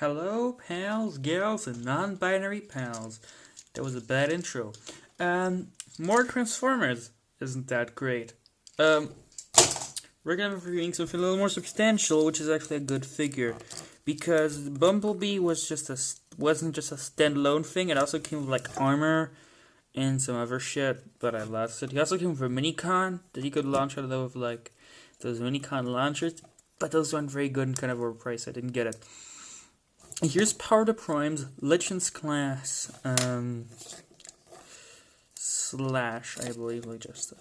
Hello, pals, gals, and non-binary pals. That was a bad intro. More Transformers isn't that great. We're gonna be reviewing something a little more substantial, which is actually a good figure, because Bumblebee wasn't just a standalone thing. It also came with like armor and some other shit, but I lost it. He also came with a minicon that you could launch out of like those minicon launchers, but those weren't very good and kind of overpriced. I didn't get it. Here's Power the Primes Legends class slash, I believe, like just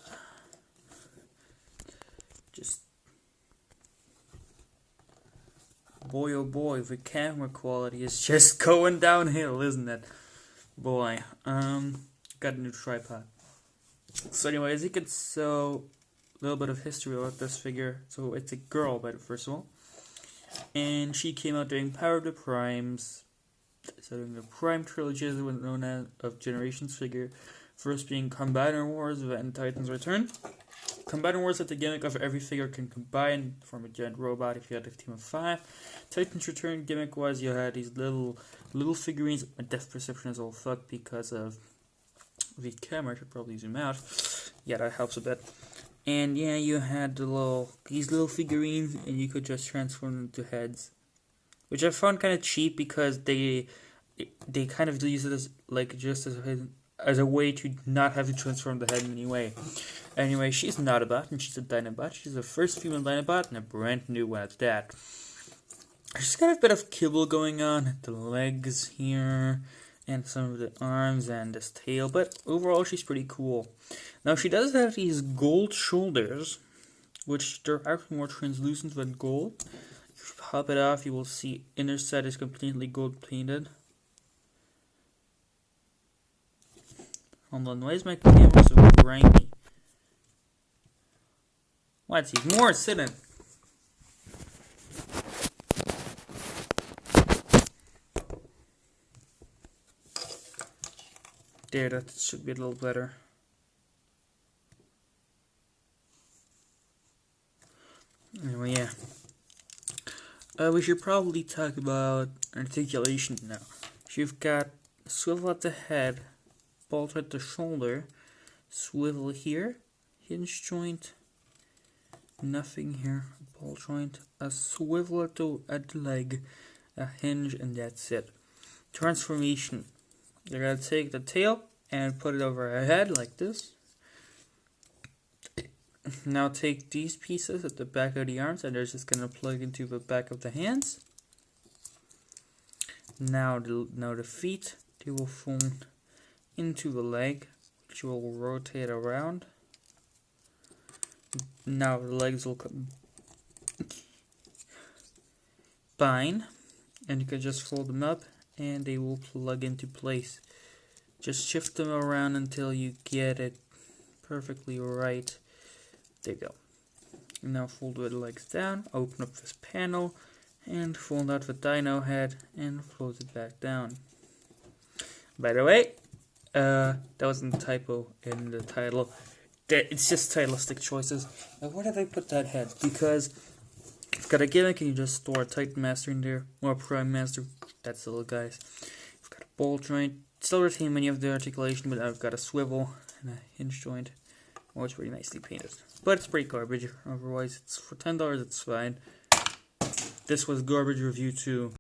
boy oh boy, the camera quality is just going downhill, isn't it? Boy, got a new tripod. So anyway, as you can so a little bit of history about this figure. So it's a girl, but first of all. And she came out during Power of the Primes, so during the Prime trilogy, as it was known as, of Generations figure. First being Combiner Wars, then Titans Return. Combiner Wars had the gimmick of every figure can combine, form a giant robot if you had a team of 5. Titans Return gimmick was you had these little figurines. My depth perception is all fucked because of the camera. I should probably zoom out. Yeah, that helps a bit. And yeah, you had these little figurines, and you could just transform them into heads, which I found kind of cheap because they kind of use it as a way to not have to transform the head in any way. Anyway, she's an Autobot, and she's a Dinobot. She's the first female Dinobot, and a brand new one at that. She's got a bit of kibble going on at the legs here, and some of the arms and this tail, but overall she's pretty cool. Now she does have these gold shoulders, which they're actually more translucent than gold. If you pop it off, you will see inner side is completely gold painted. Hold on, why is my camera so grimy? What's even more sitting? There, that should be a little better. Anyway, yeah. We should probably talk about articulation now. You've got swivel at the head, bolt at the shoulder, swivel here, hinge joint, nothing here, ball joint, a swivel at the leg, a hinge, and that's it. Transformation. You're gonna take the tail and put it over her head like this. Now take these pieces at the back of the arms, and they're just gonna plug into the back of the hands. Now the feet, they will fold into the leg, which will rotate around. Now the legs will combine, and you can just fold them up, and they will plug into place. Just shift them around until you get it perfectly right. There you go. Now fold the legs down, open up this panel, and fold out the dino head and close it back down. By the way, that wasn't a typo in the title. It's just stylistic choices. Now, where did I put that head? Because you've got a gimmick and you just store a Titan Master in there, or a Prime Master. That's the little guys. You've got a ball joint. Still retain many of the articulation, but I've got a swivel and a hinge joint. Oh, it's pretty nicely painted. But it's pretty garbage. Otherwise, it's for $10, it's fine. This was garbage review 2.